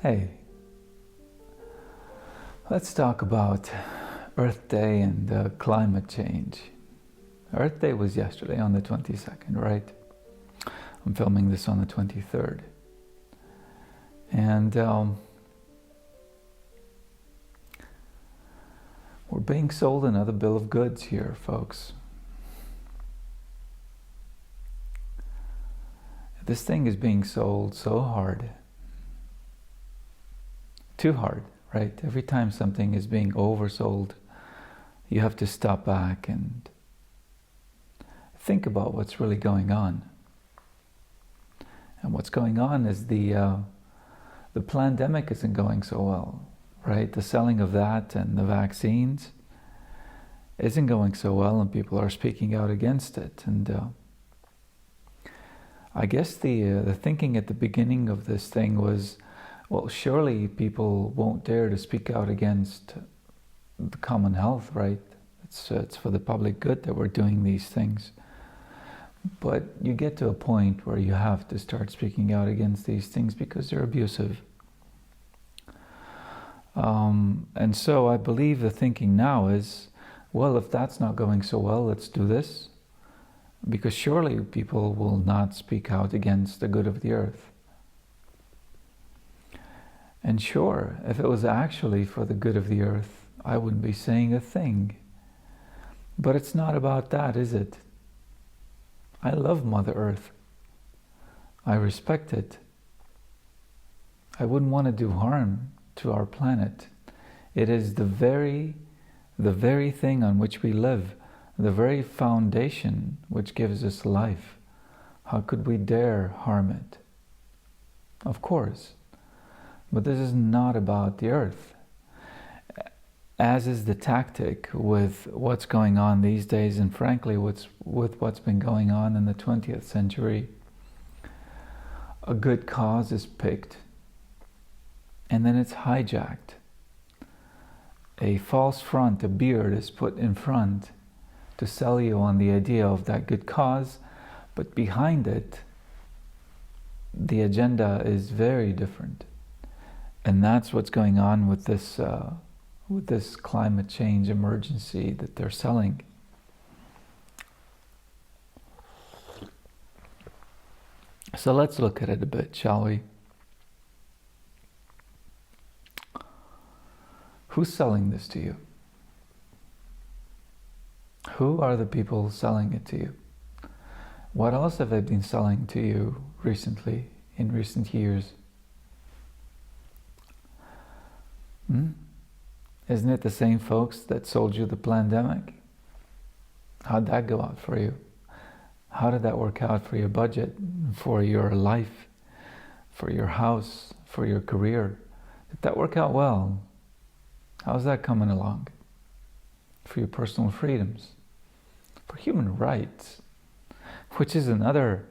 Hey, let's talk about Earth Day and climate change. Earth Day was yesterday on the 22nd, right? I'm filming this on the 23rd. And we're being sold another bill of goods here, folks. This thing is being sold so hard. Too hard, right? Every time something is being oversold, you have to stop back and think about what's really going on. And what's going on is the pandemic isn't going so well, right? The selling of that and the vaccines isn't going so well, and people are speaking out against it. And I guess the thinking at the beginning of this thing was, well, surely people won't dare to speak out against the common health, right? It's for the public good that we're doing these things. But you get to a point where you have to start speaking out against these things because they're abusive. And so I believe the thinking now is, well, if that's not going so well, let's do this. Because surely people will not speak out against the good of the earth. And sure, if it was actually for the good of the earth, I wouldn't be saying a thing. But it's not about that, is it? I love Mother Earth. I respect it. I wouldn't want to do harm to our planet. It is the very thing on which we live, the very foundation which gives us life. How could we dare harm it? Of course. But this is not about the earth. As is the tactic with what's going on these days, and frankly with what's been going on in the 20th century. A good cause is picked, and then it's hijacked. A false front, a beard is put in front to sell you on the idea of that good cause, but behind it, the agenda is very different. And that's what's going on with this climate change emergency that they're selling. So let's look at it a bit, shall we? Who's selling this to you? Who are the people selling it to you? What else have they been selling to you recently, in recent years? Isn't it the same folks that sold you the pandemic? How'd that go out for you? How did that work out for your budget, for your life, for your house, for your career? Did that work out well? How's that coming along? For your personal freedoms, for human rights, which is another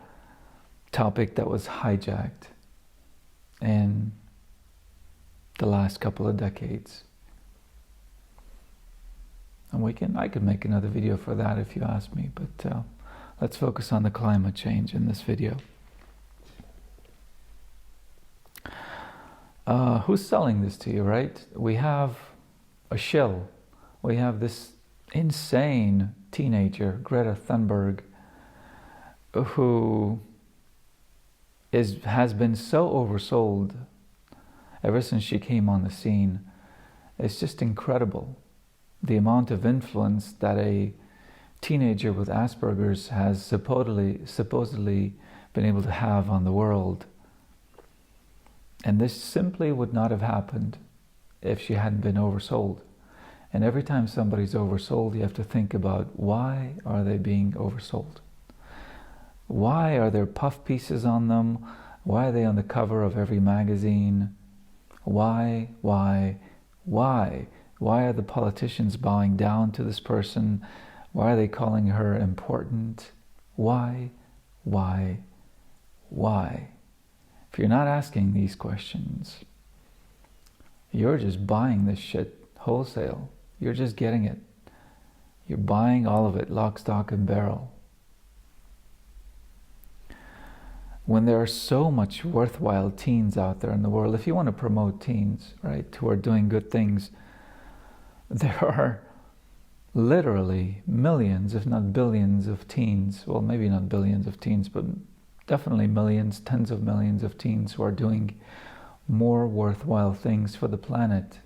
topic that was hijacked in the last couple of decades. And I could make another video for that if you ask me, but let's focus on the climate change in this video. Who's selling this to you, right? We have a shill. We have this insane teenager, Gretahundberg, who has been so oversold ever since she came on the scene. It's just incredible. The amount of influence that a teenager with Asperger's has supposedly been able to have on the world. And this simply would not have happened if she hadn't been oversold. And every time somebody's oversold, you have to think about, why are they being oversold? Why are there puff pieces on them? Why are they on the cover of every magazine? Why? Why are the politicians bowing down to this person? Why are they calling her important? Why? If you're not asking these questions, you're just buying this shit wholesale. You're just getting it. You're buying all of it, lock, stock, and barrel. when there are so much worthwhile teens out there in the world, if you want to promote teens, right, who are doing good things, there are literally millions, if not billions of teens, well, maybe not billions of teens, but definitely millions, tens of millions of teens who are doing more worthwhile things for the planet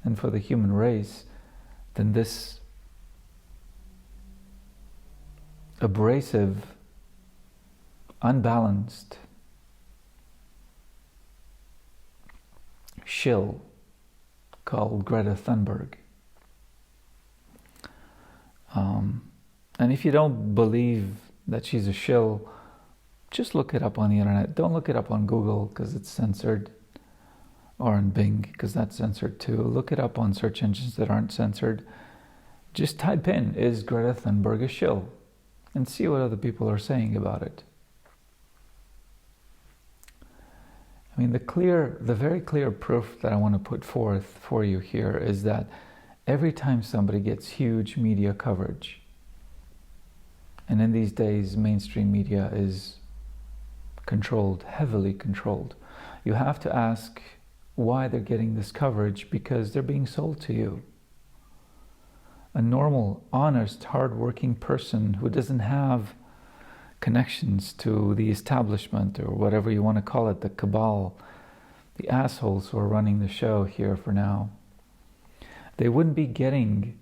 and for the human race than this abrasive, unbalanced shill called Gretahundberg. And if you don't believe that she's a shill, just look it up on the internet. Don't look it up on Google because it's censored, or on Bing because that's censored too. Look it up on search engines that aren't censored. Just type in, is Greta Thunberg a shill? And see what other people are saying about it. I mean, the very clear proof that I want to put forth for you here is that every time somebody gets huge media coverage, and in these days mainstream media is controlled, heavily controlled, you have to ask why they're getting this coverage, because they're being sold to you. A normal, honest, hard-working person who doesn't have connections to the establishment, or whatever you want to call it, the cabal, the assholes who are running the show here for now, they wouldn't be getting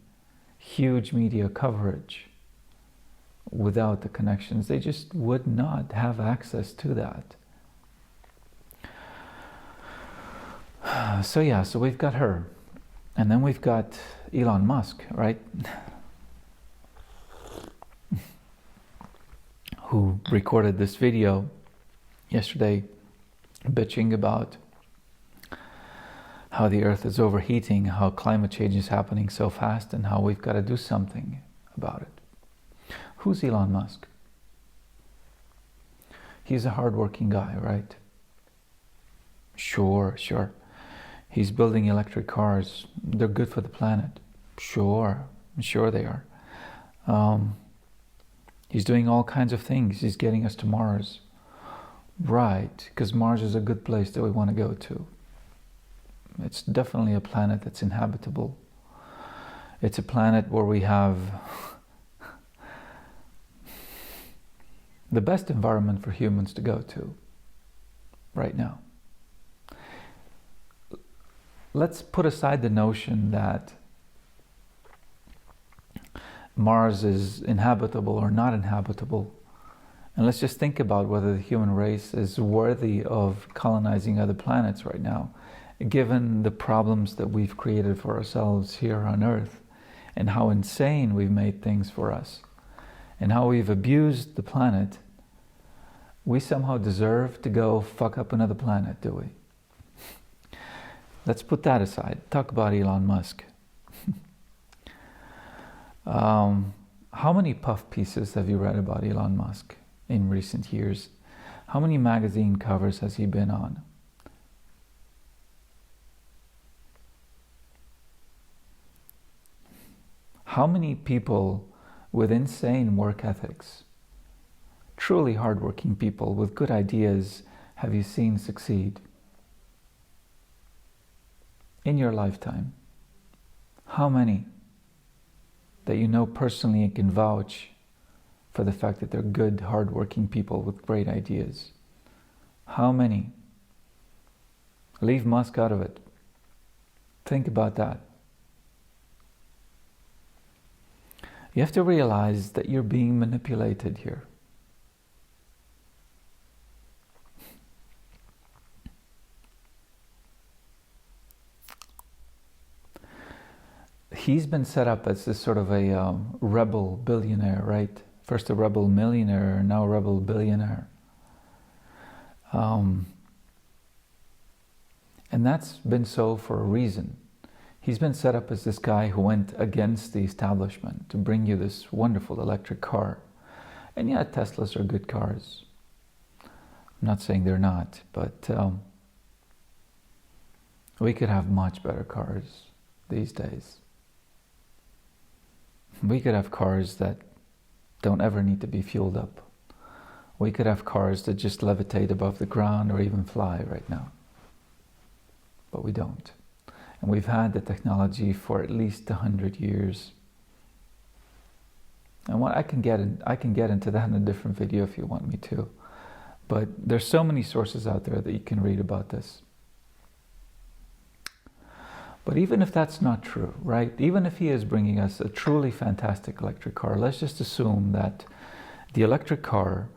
huge media coverage without the connections. They just would not have access to that. So yeah, so we've got her. And then we've got Elon Musk, right? Who recorded this video yesterday bitching about how the earth is overheating, how climate change is happening so fast, and how we've got to do something about it. Who's Elon Musk? He's a hardworking guy, right? Sure. He's building electric cars. They're good for the planet. Sure they are. He's doing all kinds of things. He's getting us to Mars. Right, because Mars is a good place that we want to go to. It's definitely a planet that's inhabitable. It's a planet where we have the best environment for humans to go to right now. Let's put aside the notion that Mars is inhabitable or not inhabitable, and let's just think about whether the human race is worthy of colonizing other planets right now, given the problems that we've created for ourselves here on Earth, and how insane we've made things for us, and how we've abused the planet. We somehow deserve to go fuck up another planet, do we? Let's put that aside. Talk about Elon Musk. How many puff pieces have you read about Elon Musk in recent years? How many magazine covers has he been on? How many people with insane work ethics, truly hardworking people with good ideas, have you seen succeed in your lifetime? How many that you know personally and can vouch for the fact that they're good, hardworking people with great ideas? How many? Leave Musk out of it. Think about that. You have to realize that you're being manipulated here. He's been set up as this sort of a rebel billionaire, right? First a rebel millionaire, now a rebel billionaire. And that's been so for a reason. He's been set up as this guy who went against the establishment to bring you this wonderful electric car. And yeah, Teslas are good cars. I'm not saying they're not, but we could have much better cars these days. We could have cars that don't ever need to be fueled up. We could have cars that just levitate above the ground or even fly right now. But we don't. And we've had the technology for at least 100 years. And what I can get into that in a different video if you want me to. But there's so many sources out there that you can read about this. But even if that's not true, right? Even if he is bringing us a truly fantastic electric car, let's just assume that the electric car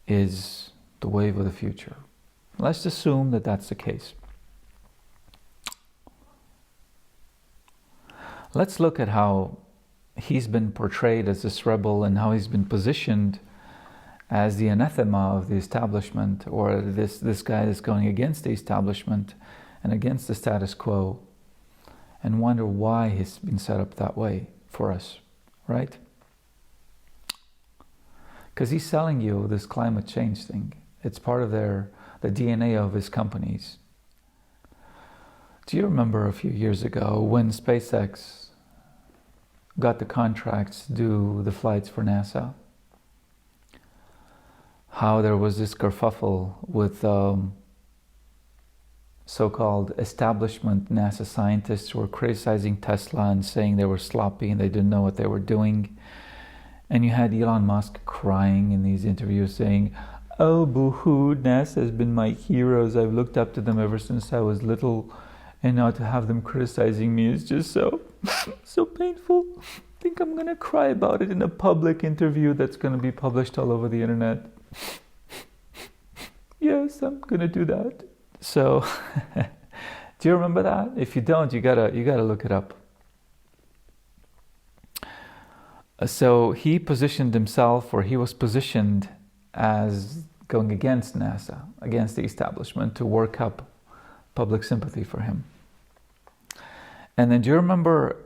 is the wave of the future. Let's assume that that's the case. Let's look at how he's been portrayed as this rebel and how he's been positioned as the anathema of the establishment, or this guy that's going against the establishment and against the status quo, and wonder why he's been set up that way for us, right? Because he's selling you this climate change thing. It's part of the DNA of his companies. Do you remember a few years ago when SpaceX got the contracts to do the flights for NASA? How there was this kerfuffle with so-called establishment NASA scientists who were criticizing Tesla and saying they were sloppy and they didn't know what they were doing. And you had Elon Musk crying in these interviews saying, "Oh, boo-hoo, NASA has been my heroes. I've looked up to them ever since I was little. And now to have them criticizing me is just so painful. I think I'm going to cry about it in a public interview that's going to be published all over the internet." Yes, I'm going to do that. So, do you remember that? If you don't, you gotta look it up. So he positioned himself, or he was positioned as going against NASA, against the establishment, to work up public sympathy for him. And then do you remember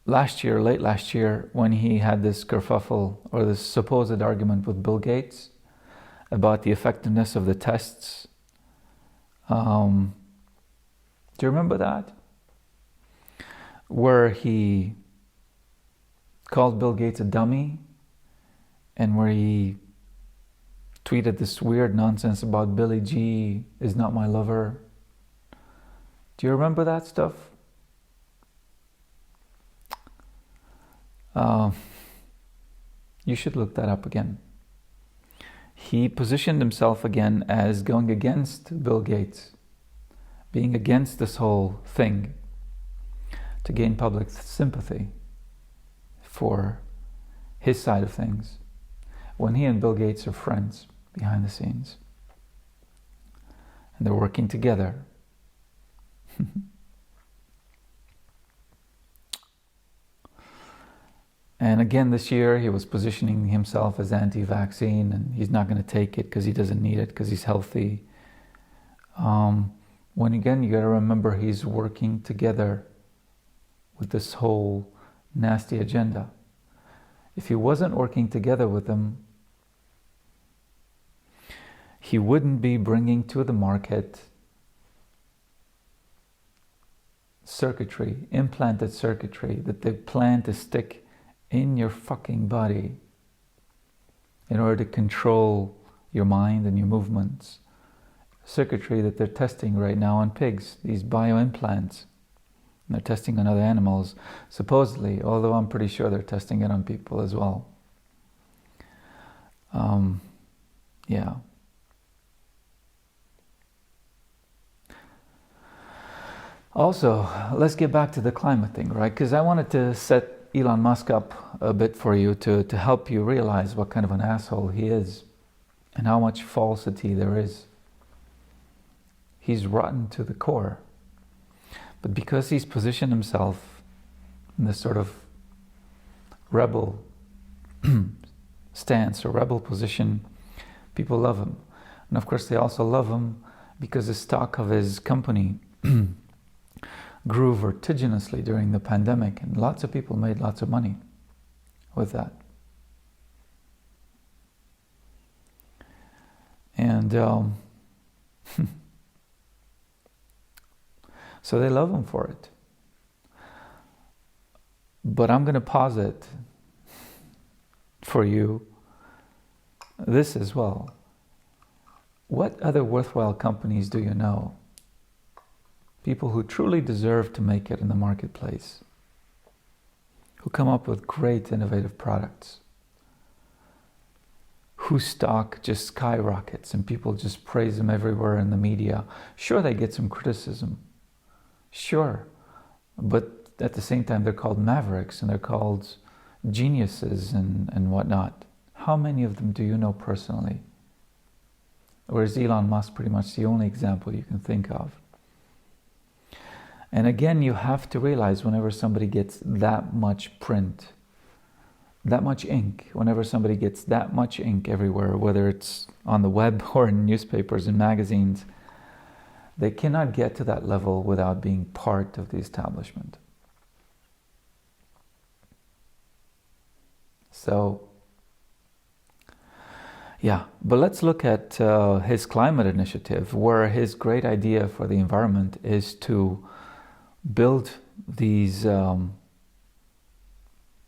late last year, when he had this kerfuffle, or this supposed argument with Bill Gates about the effectiveness of the tests? Do you remember that? Where he called Bill Gates a dummy, and where he tweeted this weird nonsense about Billie G is not my lover. Do you remember that stuff? You should look that up again. He positioned himself again as going against Bill Gates, being against this whole thing, to gain public sympathy for his side of things, when he and Bill Gates are friends behind the scenes. And they're working together. And again this year he was positioning himself as anti-vaccine, and he's not going to take it because he doesn't need it, because he's healthy. When again, you got to remember, he's working together with this whole nasty agenda. If he wasn't working together with them, he wouldn't be bringing to the market circuitry, implanted circuitry that they plan to stick in your fucking body in order to control your mind and your movements. Circuitry that they're testing right now on pigs, these bioimplants. And they're testing on other animals, supposedly, although I'm pretty sure they're testing it on people as well. Yeah. Also, let's get back to the climate thing, right? Because I wanted to set Elon Musk up a bit for you to help you realize what kind of an asshole he is and how much falsity there is. He's rotten to the core. But because he's positioned himself in this sort of rebel stance or rebel position, people love him. And of course they also love him because the stock of his company grew vertiginously during the pandemic, and lots of people made lots of money with that. And so they love him for it. But I'm going to posit for you this as well. What other worthwhile companies do you know? People who truly deserve to make it in the marketplace, who come up with great innovative products, whose stock just skyrockets and people just praise them everywhere in the media. Sure, they get some criticism. Sure. But at the same time, they're called mavericks and they're called geniuses and whatnot. How many of them do you know personally? Or is Elon Musk pretty much the only example you can think of? And again, you have to realize whenever somebody gets that much print, that much ink, whenever somebody gets that much ink everywhere, whether it's on the web or in newspapers and magazines, they cannot get to that level without being part of the establishment. So, yeah, but let's look at his climate initiative, where his great idea for the environment is to build these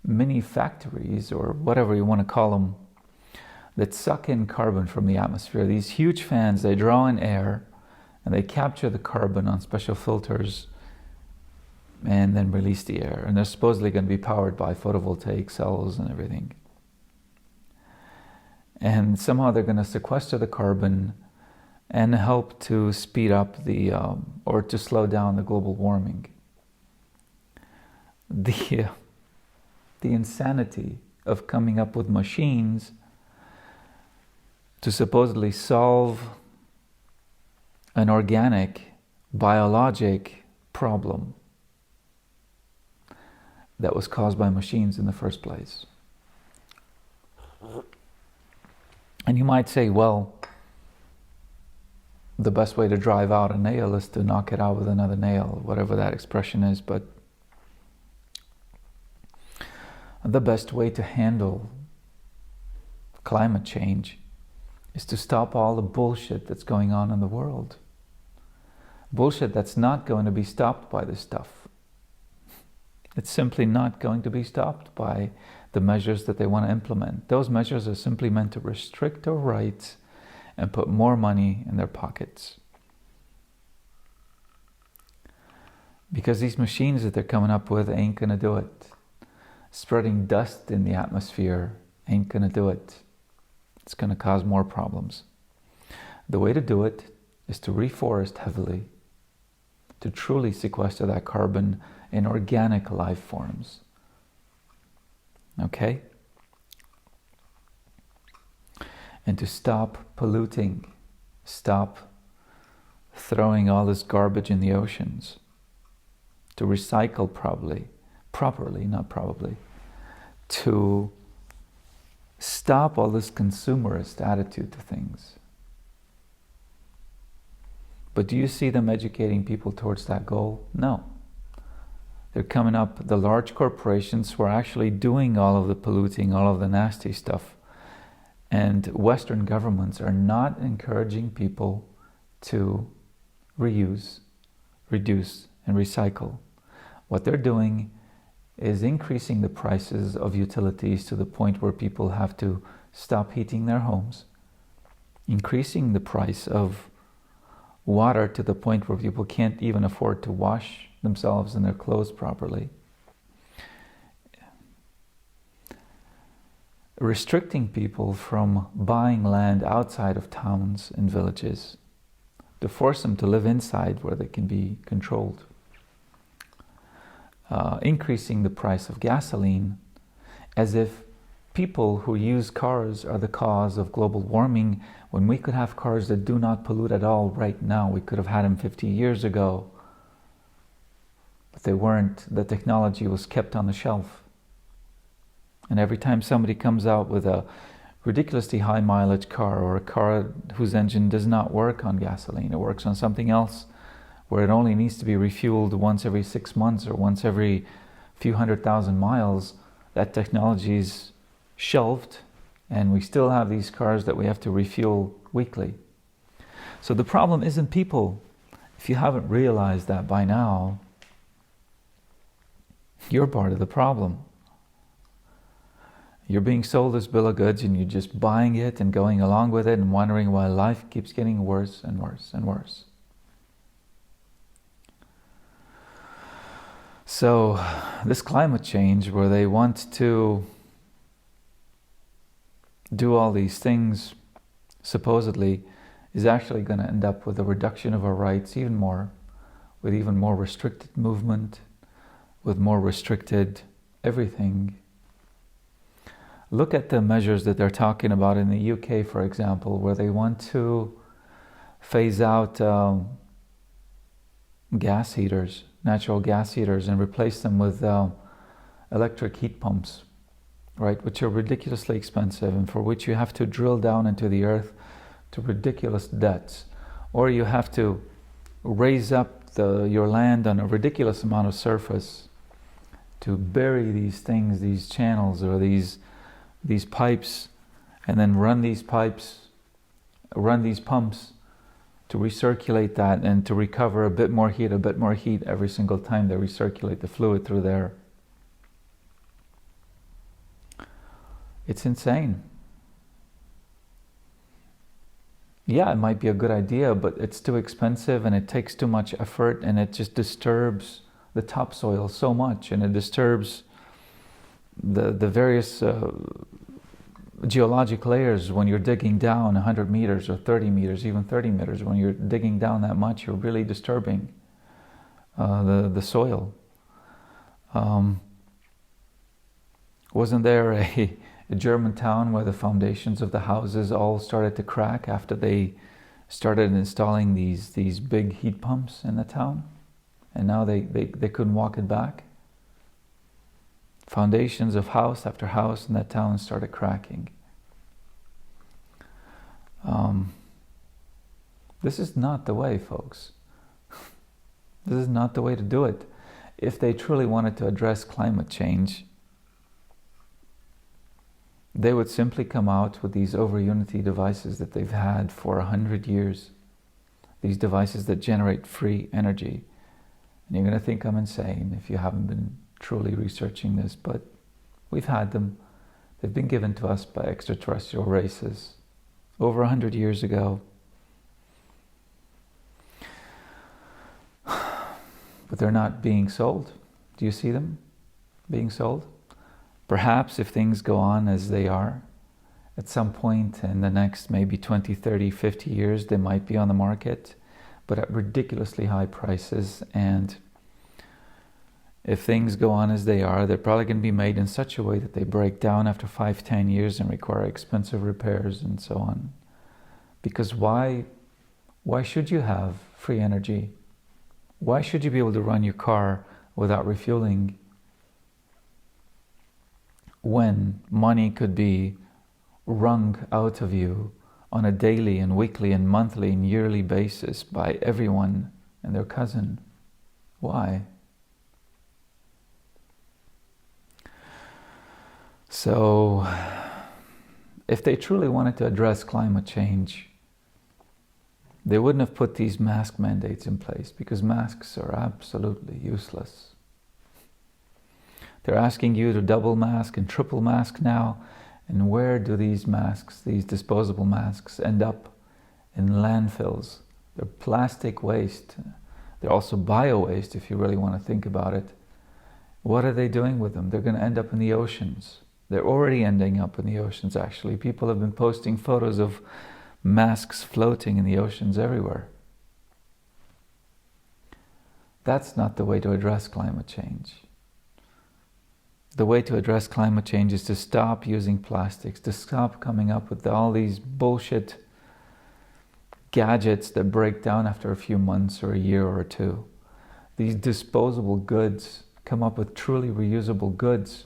mini factories, or whatever you want to call them, that suck in carbon from the atmosphere. These huge fans, they draw in air and they capture the carbon on special filters and then release the air. And they're supposedly going to be powered by photovoltaic cells and everything. And somehow they're going to sequester the carbon and help to speed up the, or to slow down the global warming. The insanity of coming up with machines to supposedly solve an organic, biologic problem that was caused by machines in the first place. And you might say, well, the best way to drive out a nail is to knock it out with another nail, whatever that expression is, but the best way to handle climate change is to stop all the bullshit that's going on in the world. Bullshit that's not going to be stopped by this stuff. It's simply not going to be stopped by the measures that they want to implement. Those measures are simply meant to restrict their rights and put more money in their pockets. Because these machines that they're coming up with ain't going to do it. Spreading dust in the atmosphere ain't going to do it. It's going to cause more problems. The way to do it is to reforest heavily, to truly sequester that carbon in organic life forms. Okay? And to stop polluting, stop throwing all this garbage in the oceans, to recycle properly, not probably, to stop all this consumerist attitude to things. But do you see them educating people towards that goal? No. They're coming up, the large corporations who are actually doing all of the polluting, all of the nasty stuff. And Western governments are not encouraging people to reuse, reduce, and recycle. What they're doing is increasing the prices of utilities to the point where people have to stop heating their homes, increasing the price of water to the point where people can't even afford to wash themselves and their clothes properly, restricting people from buying land outside of towns and villages to force them to live inside where they can be controlled. Increasing the price of gasoline as if people who use cars are the cause of global warming, when we could have cars that do not pollute at all right now. We could have had them 50 years ago, but they weren't. The technology was kept on the shelf. And every time somebody comes out with a ridiculously high mileage car, or a car whose engine does not work on gasoline, it works on something else, where it only needs to be refueled once every 6 months or once every few 100,000 miles, that technology is shelved, and we still have these cars that we have to refuel weekly. So the problem isn't people. If you haven't realized that by now, you're part of the problem. You're being sold this bill of goods and you're just buying it and going along with it and wondering why life keeps getting worse and worse and worse. So this climate change, where they want to do all these things, supposedly, is actually going to end up with a reduction of our rights even more, with even more restricted movement, with more restricted everything. Look at the measures that they're talking about in the UK, for example, where they want to phase out gas heaters, natural gas heaters, and replace them with electric heat pumps, right, which are ridiculously expensive and for which you have to drill down into the earth to ridiculous depths, or you have to raise up your land on a ridiculous amount of surface to bury these things, these channels or these pipes, and then run these pumps to recirculate that and to recover a bit more heat every single time they recirculate the fluid through there. It's insane. Yeah, it might be a good idea, but it's too expensive and it takes too much effort, and it just disturbs the topsoil so much, and it disturbs the various geologic layers. When you're digging down 100 meters or 30 meters, even 30 meters, when you're digging down that much, you're really disturbing the soil. Wasn't there a German town where the foundations of the houses all started to crack after they started installing these big heat pumps in the town, and now they couldn't walk it back? Foundations of house after house in that town started cracking. This is not the way, folks. This is not the way to do it. If they truly wanted to address climate change, they would simply come out with these over-unity devices that they've had for 100 years. These devices that generate free energy. And you're going to think I'm insane if you haven't been truly researching this, but we've had them. They've been given to us by extraterrestrial races over 100 years ago. But they're not being sold. Do you see them being sold? Perhaps if things go on as they are, at some point in the next maybe 20, 30, 50 years, they might be on the market, but at ridiculously high prices. And if things go on as they are, they're probably going to be made in such a way that they break down after 5, 10 years and require expensive repairs and so on. Because why should you have free energy? Why should you be able to run your car without refueling when money could be wrung out of you on a daily and weekly and monthly and yearly basis by everyone and their cousin? Why? So, if they truly wanted to address climate change, they wouldn't have put these mask mandates in place, because masks are absolutely useless. They're asking you to double mask and triple mask now. And where do these masks, these disposable masks, end up? In landfills. They're plastic waste. They're also bio-waste, if you really want to think about it. What are they doing with them? They're going to end up in the oceans. They're already ending up in the oceans, actually. People have been posting photos of masks floating in the oceans everywhere. That's not the way to address climate change. The way to address climate change is to stop using plastics, to stop coming up with all these bullshit gadgets that break down after a few months or a year or two. These disposable goods, come up with truly reusable goods.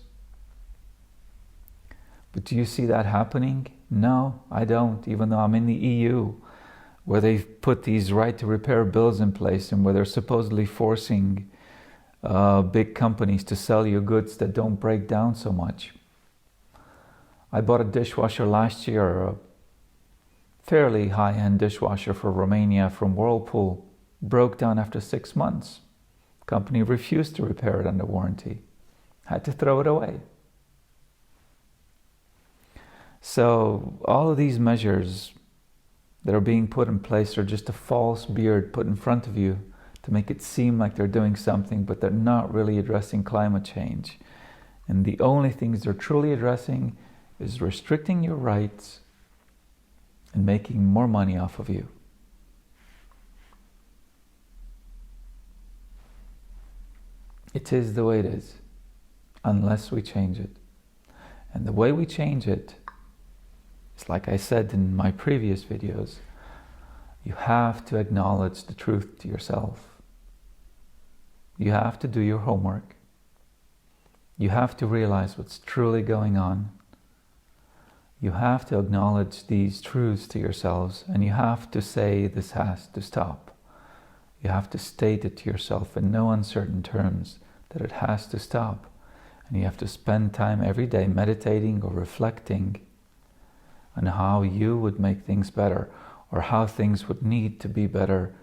But do you see that happening? No, I don't, even though I'm in the EU, where they've put these right to repair bills in place and where they're supposedly forcing big companies to sell you goods that don't break down so much. I bought a dishwasher last year, a fairly high-end dishwasher for Romania from Whirlpool. Broke down after 6 months. Company refused to repair it under warranty. Had to throw it away. So all of these measures that are being put in place are just a false beard put in front of you to make it seem like they're doing something, but they're not really addressing climate change. And the only things they're truly addressing is restricting your rights and making more money off of you. It is the way it is, unless we change it. And the way we change it is, like I said in my previous videos, you have to acknowledge the truth to yourself. You have to do your homework. You have to realize what's truly going on. You have to acknowledge these truths to yourselves, and you have to say this has to stop. You have to state it to yourself in no uncertain terms that it has to stop. And you have to spend time every day meditating or reflecting on how you would make things better, or how things would need to be better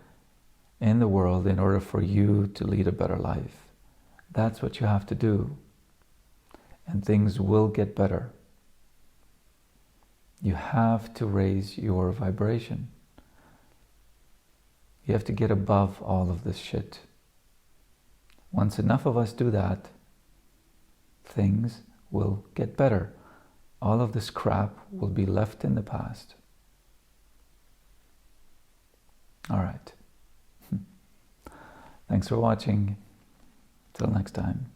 in the world in order for you to lead a better life. That's what you have to do. And things will get better. You have to raise your vibration. You have to get above all of this shit. Once enough of us do that, things will get better. All of this crap will be left in the past. All right. Thanks for watching. Till next time.